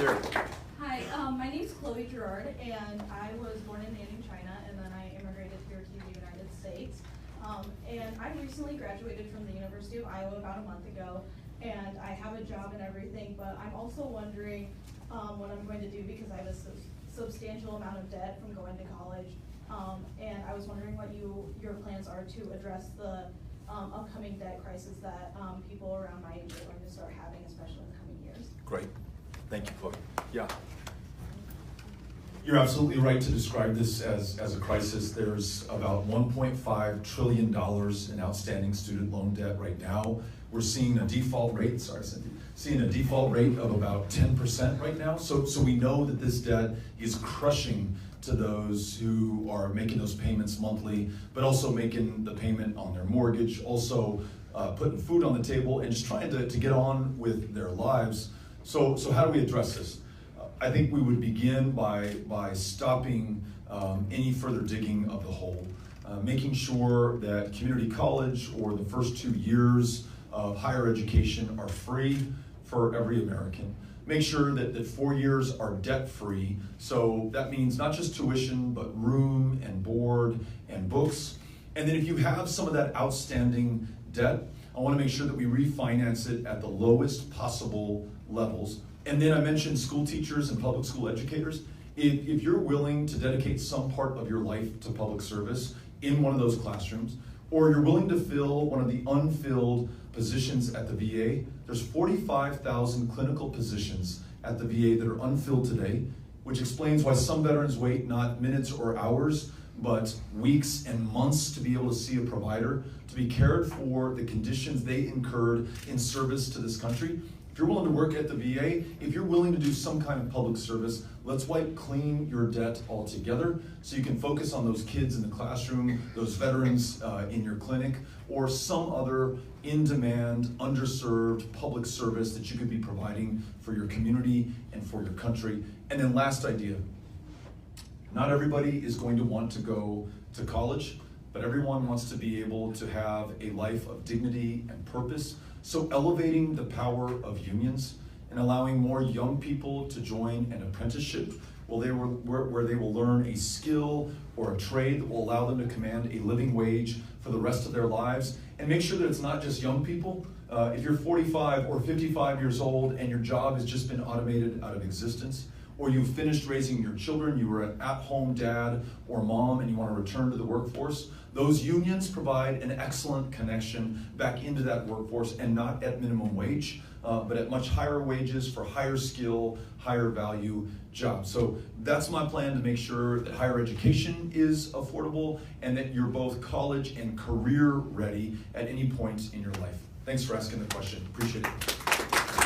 sir. Hi, my name's Chloe Gerard, and I was born in Nanning, China, and then I immigrated here to the United States. And I recently graduated from the University of Iowa about a month ago, and I have a job and everything, but I'm also wondering what I'm going to do because I have a substantial amount of debt from going to college. And I was wondering what your plans are to address the upcoming debt crisis that people around my age are going to start having, especially in the coming years. Great. Thank you, Chloe. Yeah. You're absolutely right to describe this as a crisis. There's about $1.5 trillion in outstanding student loan debt right now. We're seeing a default rate, seeing a default rate of about 10% right now. So we know that this debt is crushing to those who are making those payments monthly, but also making the payment on their mortgage, also putting food on the table and just trying to get on with their lives. So how do we address this? I think we would begin by stopping any further digging of the hole, making sure that community college or the first 2 years of higher education are free for every American. Make sure that 4 years are debt-free, so that means not just tuition, but room and board and books. And then if you have some of that outstanding debt, I want to make sure that we refinance it at the lowest possible levels. And then I mentioned school teachers and public school educators. If you're willing to dedicate some part of your life to public service in one of those classrooms, or you're willing to fill one of the unfilled positions at the VA, there's 45,000 clinical positions at the VA that are unfilled today, which explains why some veterans wait not minutes or hours, but weeks and months to be able to see a provider, to be cared for the conditions they incurred in service to this country. If you're willing to work at the VA, if you're willing to do some kind of public service, let's wipe clean your debt altogether so you can focus on those kids in the classroom, those veterans in your clinic, or some other in-demand, underserved public service that you could be providing for your community and for your country. And then last idea, not everybody is going to want to go to college, but everyone wants to be able to have a life of dignity and purpose. So elevating the power of unions and allowing more young people to join an apprenticeship where they will learn a skill or a trade that will allow them to command a living wage for the rest of their lives. And make sure that it's not just young people. If you're 45 or 55 years old and your job has just been automated out of existence, or you've finished raising your children, you were an at-home dad or mom and you want to return to the workforce, those unions provide an excellent connection back into that workforce, and not at minimum wage, but at much higher wages for higher skill, higher value jobs. So that's my plan, to make sure that higher education is affordable and that you're both college and career ready at any point in your life. Thanks for asking the question. Appreciate it.